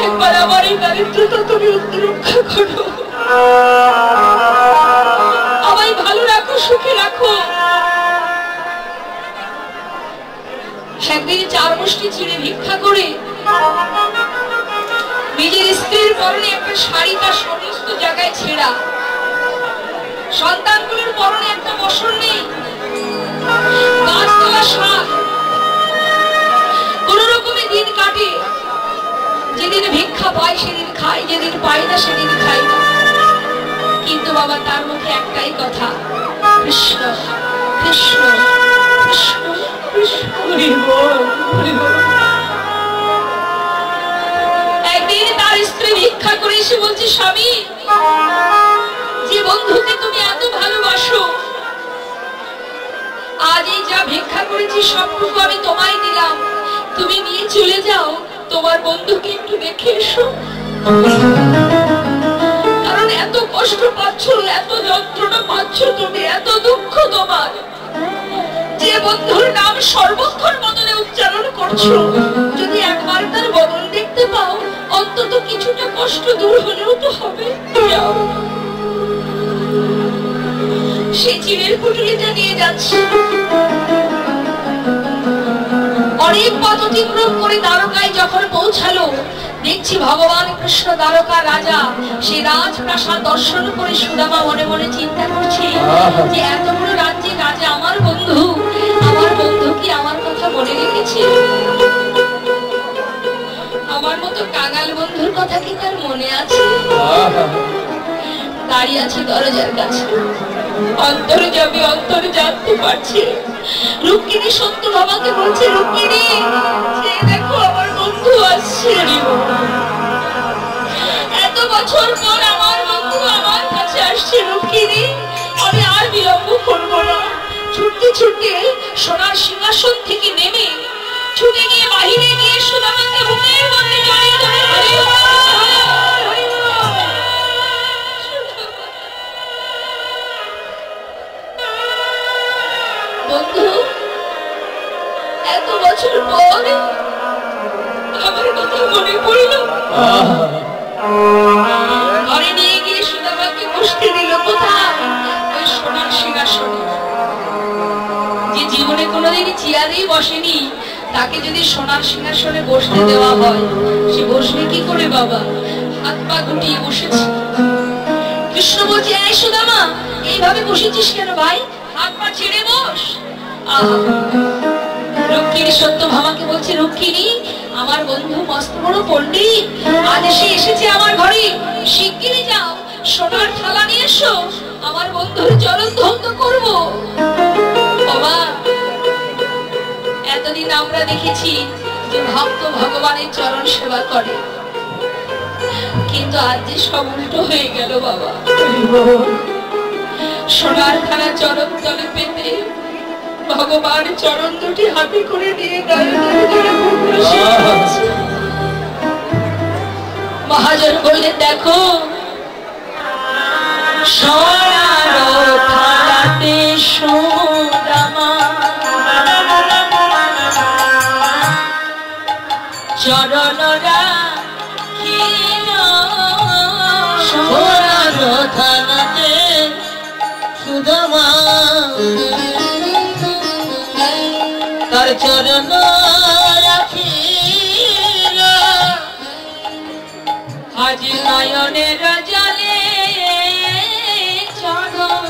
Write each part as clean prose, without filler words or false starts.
একবার আমার এই দারিদ্রতা তুমি রক্ষা করো, আমায় ভালো রাখো, সুখে রাখো। একদিন 4 মুষ্টি চিড়ে ভিক্ষা করে নিজের স্ত্রীর পরনে একটা শাড়ি তার সমস্ত জায়গায় ছেঁড়া, সন্তানগুলোর পরনে একটা বসন নেই, গাছতলা শাক, কোন রকমে দিন কাটে। যেদিন ভিক্ষা পায় সেদিন খাই, যেদিন পাই না সেদিন খাই না। কিন্তু বাবা তার মুখে একটাই কথা, কৃষ্ণ কৃষ্ণ কৃষ্ণ কৃষ্ণ। একদিন তার স্ত্রী ভিক্ষা করে এসে বলছে, স্বামী, যে বন্ধুকে তুমি এত ভালোবাসো, আজ এই যা ভিক্ষা করেছি সবটুকু আমি তোমায় দিলাম, তুমি নিয়ে চলে যাও, তোমার বন্ধুকে একটু দেখে এসো। কারণ এত কষ্ট পাচ্ছ, এত যন্ত্রণা পাচ্ছ তুমি, এত দুঃখ তোমার, যে বন্ধুর নাম সর্বক্ষণ বদলে উচ্চারণ করছো, যদি একবার তার বদল দেখতে পাও, অন্তত কিছুটা কষ্ট দূর হলেও তো হবে। যাও। সে চিড়ের পুটুলিটা নিয়ে যাচ্ছে, অনেক পথ অতিক্রম করে দ্বারকায় যখন পৌঁছালো, দেখছি ভগবান কৃষ্ণ দ্বারকা রাজা, সে রাজপ্রাসাদ দর্শন করে সুদামা মনে মনে চিন্তা করছে যে এত বড় রাজ্যে রাজা আমার বন্ধু, আমার বন্ধু কি আমার কথা মনে রেখেছে? আমার মতো কাঙাল বন্ধুর কথা কি তার মনে আছে? দাঁড়িয়ে আছে দরজার কাছে, অন্তরে যাবে, অন্তরে জানতে পারছে। রুক্মিণী সত্য বাবাকে বলছে, রুক্মিণী, দেখো আমার বন্ধু আসছে। এত বছর পর আমার বন্ধু আমার কাছে আসছে। রুক্মিণী, আমি আর বিলম্ব করবো না। ছুটতে ছুটতে সোনার সিংহাসন থেকে নেমে ছুটে গিয়ে বাহিরে গিয়ে সুদামাকে বুকের মধ্যে জড়িয়ে ধরে বন্ধু, এত বছর পর আমার কথা মনে পড়ল। ঘরে নিয়ে গিয়ে সুদামাকে বসতে দিল। কোথায়? ওই সোনার সিংহাসনে। যে জীবনে কোনোদিন চেয়ারেই বসেনি, তাকে যদি সোনার সিংহাসনে বসতে দেওয়া হয়, সে বসবে কি করে বাবা? হাত পা গুটিয়ে বসেছে। কৃষ্ণ বলছে, এই সুদামা, এইভাবে বসেছিস কেন ভাই? হাত পা ছেড়ে বস। রুক্মিণী সত্যভামাকে বলছে, রুক্মিণী, আমার বন্ধু মস্ত বড় পণ্ডিত, আজ সে এসেছে আমার ঘরে, শিগগিরই যাও, সোনার থালা নিয়ে এসো, আমার বন্ধুর চরণ ধন্য করবো। বাবা, এতদিন আমরা দেখেছি যে ভক্ত ভগবানের চরণ সেবা করে, কিন্তু আজ যে সব উল্টো হয়ে গেল বাবা। সোনার থালা চরণ তলে পেতে ভগবান চরণ দুটি হাতে করে নিয়ে মহাজন বললেন, দেখো সোনার থালাতে সুদামা চরণ রাখিল, সোনার থালাতে সুদামা তার চরণ রাখিল, আজ নয়নের জলে চরণ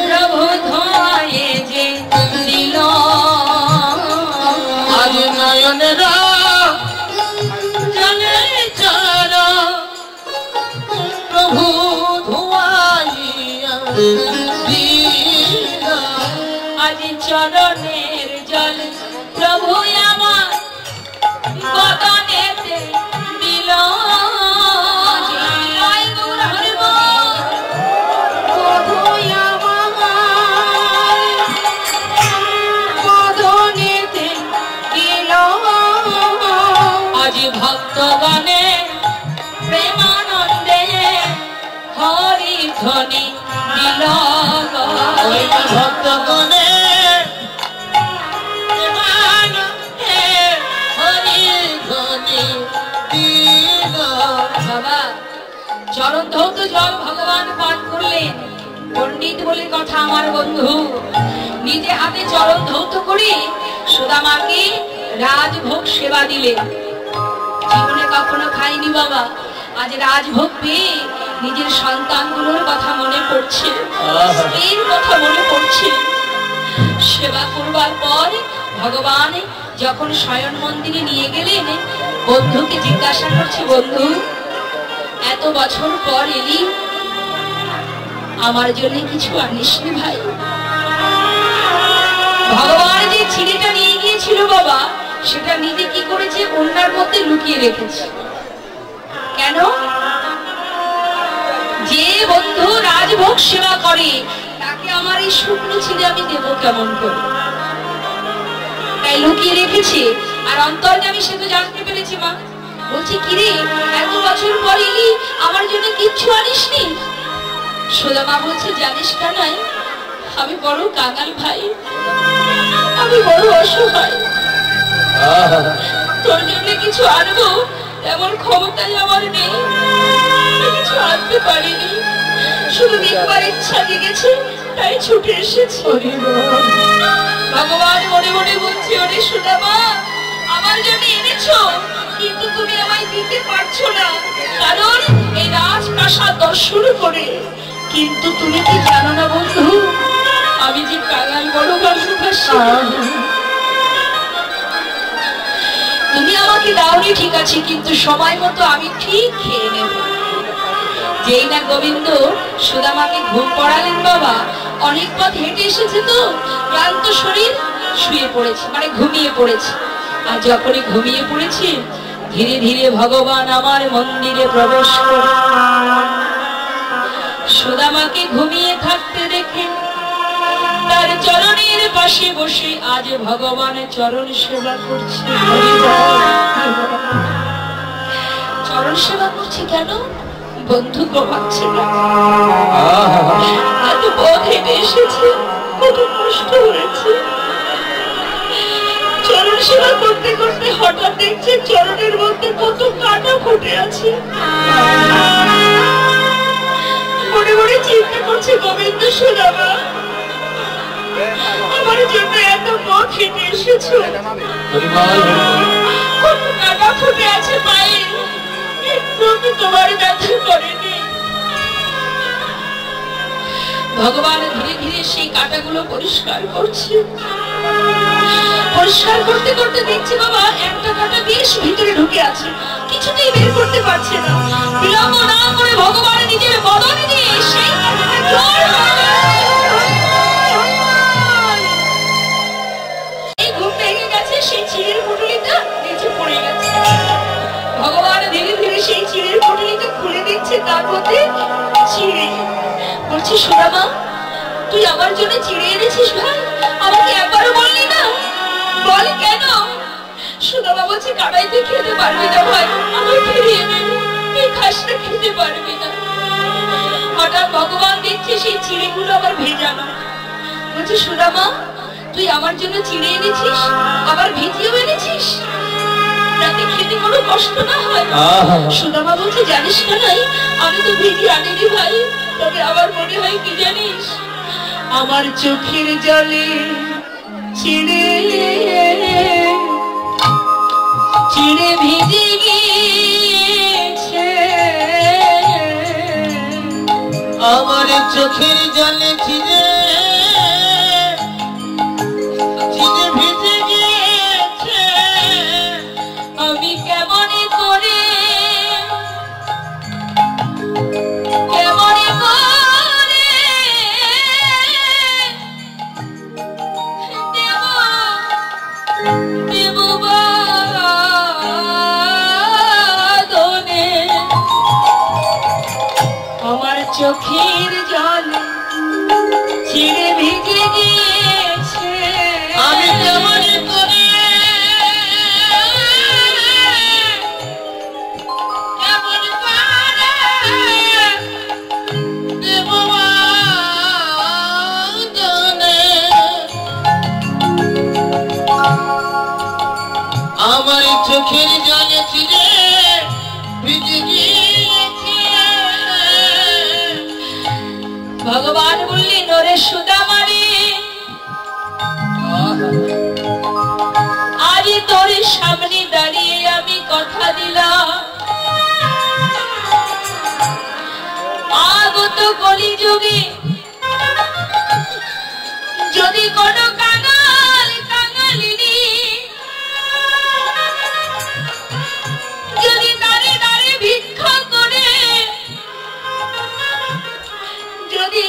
প্রভু ধোয়ে যে দিল, আজ নয়নের জলে চরণ প্রভু ধোয়াইয়া দিল, আজ চরণের জল প্রভু আমার বদনেতে দিল। আজ ভক্তগণে প্রেমানন্দে হরি ধ্বনি দিল, ভক্তগণে প্রেমানন্দে হরি আমার বন্ধু নিজে হাতে চরণ ধৌত করে সুদামাকে রাজভোগ সেবা দিলেন। জীবনে কখনো খাইনি বাবা, আজ রাজভোগ পেয়ে নিজের সন্তানগুলোর কথা মনে পড়ছে, স্ত্রীর কথা মনে পড়ছে। সেবা করবার পর ভগবান যখন শয়ন মন্দিরে নিয়ে গেলেন, বন্ধুকে জিজ্ঞাসা করছে, বন্ধু এত বছর পর এলি, আমার জন্য কিছু আনিসনি ভাই? ভগবান যে ছিঁড়েটা নিয়ে গিয়েছিল বাবা, সেটা নিজে কি করেছে, ওনার মধ্যে লুকিয়ে রেখেছে। কেন? যে বন্ধু রাজভোগ সেবা করে তাকে আমার এই শুকনো ছিঁড়ে আমি দেবো কেমন করে? তাই লুকিয়ে রেখেছে। আর অন্তর্যামী সে তো জানতে পেরেছে। মা বলছে, কিরে এত বছর পর এলি, আমার জন্য কিচ্ছু আনিসনি? সুদামা বলছে, জানিস কানাই, আমি বড় কাঙাল ভাই, আমি বড় অসহায়, তোর জন্য কিছু আনবো এমন ক্ষমতাই আমার নেই, কিছু আনতে পারিনি, শুধু দেখবার ইচ্ছা জেগেছে তাই ছুটে এসেছি। ভগবান মনে মনে বলছে, ওরে সুদামা, আমার জন্য এনেছো, কিন্তু তুমি আমায় দিতে পারছো না, কারণ এই রাজপ্রাসাদ দর্শন করে। কিন্তু তুমি কি জানো না বন্ধু, আমি যে কাঙাল বড় ভালোবাসি। তুমি আমাকে দাওনি ঠিক আছে, কিন্তু সময় মতো আমি ঠিক খেয়ে নেব। যেই না গোবিন্দ সুদামাকে ঘুম পড়ালেন বাবা, অনেক পথ হেঁটে এসেছে তো ক্লান্ত শরীর, শুয়ে পড়েছে, মানে ঘুমিয়ে পড়েছে। আর যখনই ঘুমিয়ে পড়েছে, ধীরে ধীরে ভগবান আমার মন্দিরে প্রবেশ করে সুদামাকে ঘুমিয়ে থাকতে দেখে তার চরণের পাশে বসে আজ ভগবানের চরণ সেবা করছে। চরণ সেবা করছে কেন? বন্ধু ঘুমাচ্ছে না, এত পথ হেঁটে এসেছে, কত কষ্ট হয়েছে। চরণ সেবা করতে করতে হঠাৎ দেখছে চরণের মধ্যে কত কাঁটা ফুটে আছে। মনে মনে চিন্তা করছে, গোবিন্দ সুদামা, আমার জন্য এত পথ হেঁটে এসেছো, কত কাঁটা ফুটে আছে পায়ে, একটু তোমার ব্যথা করেনি। ভগবান ধীরে ধীরে সেই কাঁটাগুলো পরিষ্কার করছে। পরিষ্কার করতে করতে দেখছে বাবা, একটা কাঁটা বেশ ভিতরে ঢুকে আছে, কিছুতেই বের করতে পারছে না। বিলম্ব না করে ভগবান নিজের বদন দিয়ে সেই ঘুম ভেঙে গেছে, সেই চিড়ের পুটুলিটা নিচে পড়ে গেছে। ভগবান ধীরে ধীরে সেই চিড়ের পুটুলিটা খুলে দিচ্ছে, তার মধ্যে চিড়ে। বলছি, সুদামা, তুই আমার জন্য চিড়ে এনেছিস ভাই? আমাকে একবারও বললি না, বল কেন? সুদামা বলছে, কাটাই তুই খেতে পারবি না ভাই, আমার ফিরিয়ে নে, তুই খাস না, খেতে পারবি না। হঠাৎ ভগবান দেখছে সেই চিড়েগুলো আবার ভেজানো। বলছে, সুদামা, তুই আমার জন্য চিড়ে এনেছিস, আবার ভিজিয়েও এনেছিস, যাতে খেতে কোনো কষ্ট না হয়। সুদামা বলছে, জানিস না নাই, আমি তো ভিজিয়ে আনিনি ভাই, তবে আমার মনে হয় কি জানিস, আমার চোখের জলে চিড়ে চিড়ে ভিজে গিয়েছে, আমার চোখের জলে চিড়ে চিড়ে ভিজে গিয়েছে, আমি কেমন করে কেমন করে দেব বাদনে, আমার চোখের জলে চিড়ে ভিজে গিয়েছে, আমি কেমন করে কেমন করে দেব বাদনে, আমার চোখের জলে চিড়ে ভিজে গিয়েছে। ভগবান বললেন, ওরে সুদামা, যুগে যদি কোনো কাঙাল কাঙালিনী যদি দাঁড়ে দাঁড়ে ভিক্ষা করে, যদি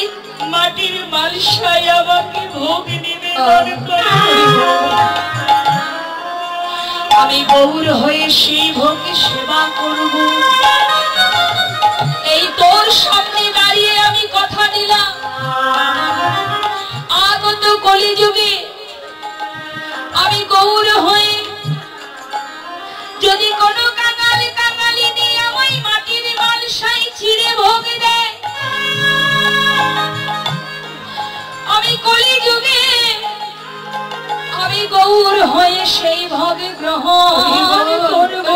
মাটির মালসায় আমাকে ভোগ নিবেদন করে, আমি গৌর হয়ে সেই ভোগে সেবা করব। এই তোর সামনে দাঁড়িয়ে আমি কথা দিলাম, আগত কলিযুগে আমি গৌর হয়ে যদি কোনো কাঙাল কাঙালিনী আমায় মাটির মালসায় চিড়ে ভোগ দেয়, আমি কলিযুগে আমি গৌর হয়ে সেই ভোগে গ্রহণ করব।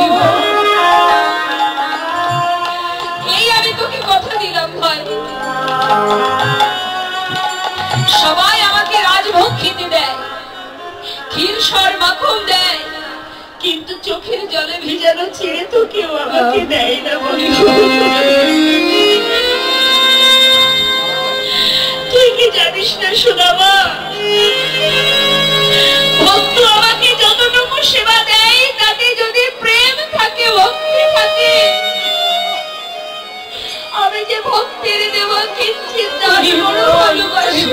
এই আমি তোকে কথা দিলাম ভাই। সবাই আমাকে রাজভোগ খেতে দেয়, ক্ষীর সর মাখন দেয়, কিন্তু চোখের জলে ভিজানো ছিঁড়ে তো কেউ আমাকে দেয় না। তুই কি জানিস না সুদামা, ভক্ত আমাকে যতটুকু সেবা দেয় তাতে যদি প্রেম থাকে, ভক্তি থাকে, আমি যে ভক্তের দেব কিঞ্চিত দাবি বড় ভালোবাসি।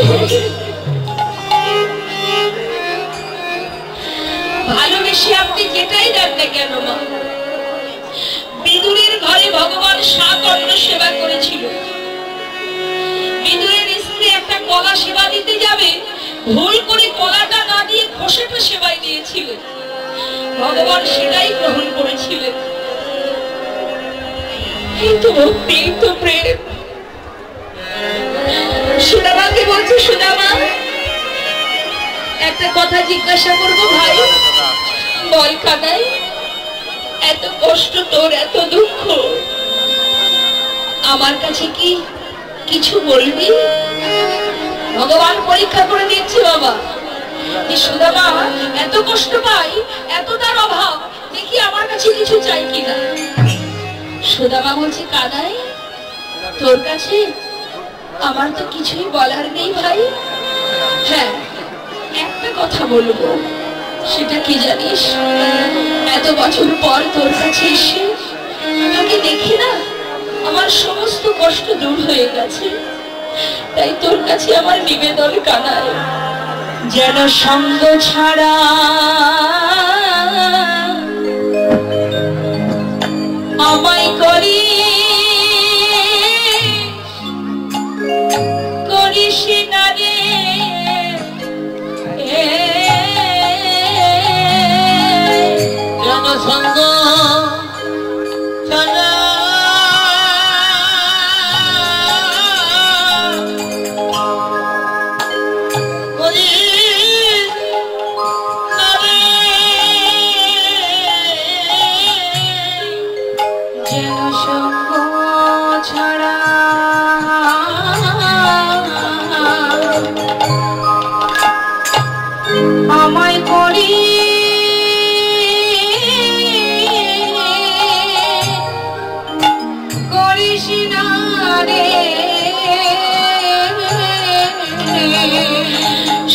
ভালোবেসে আপনি যেটাই দেন না কেন মা, বিদুরের ঘরে ভগবান 7 অন্ন সেবা করেছিল। বিদুরের স্ত্রী একটা কলা সেবা দিতে যাবে, ভুল করে কলাটা না দিয়ে খোসাটা সেবাই দিয়েছিলেন, ভগবান সেটাই গ্রহণ করেছিলেন। কিন্তু ভক্তি, কিন্তু প্রেম। সুদামাকে বলছে, সুদামা একটা কথা জিজ্ঞাসা করবো ভাই, বল কানাই, এত কষ্ট তোর, এত দুঃখ, আমার কাছে কি কিছু বলবি? ভগবান পরীক্ষা করে দিচ্ছে বাবা, যে সুদামা এত কষ্ট পাই, এত তার অভাব, দেখি আমার কাছে কিছু চাই কিনা। সুদামা বলছে, কানাই তোর কাছে আমার তো কিছুই বলার নেই ভাই। হ্যাঁ, একটা কথা বলবো, সেটা কি জানিস? এত বছর পর তোর কাছে এসে তোকে দেখি না, আমার সমস্ত কষ্ট দূর হয়ে গেছে। তাই তোর কাছে আমার নিবেদন কানাই, যেন সঙ্গ ছাড়া আমায় করিস না রে, যেন সঙ্গ ছাড়া করিস না রে, যেন সঙ্গ ছাড়া আমায় করিস না রে,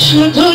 শুধু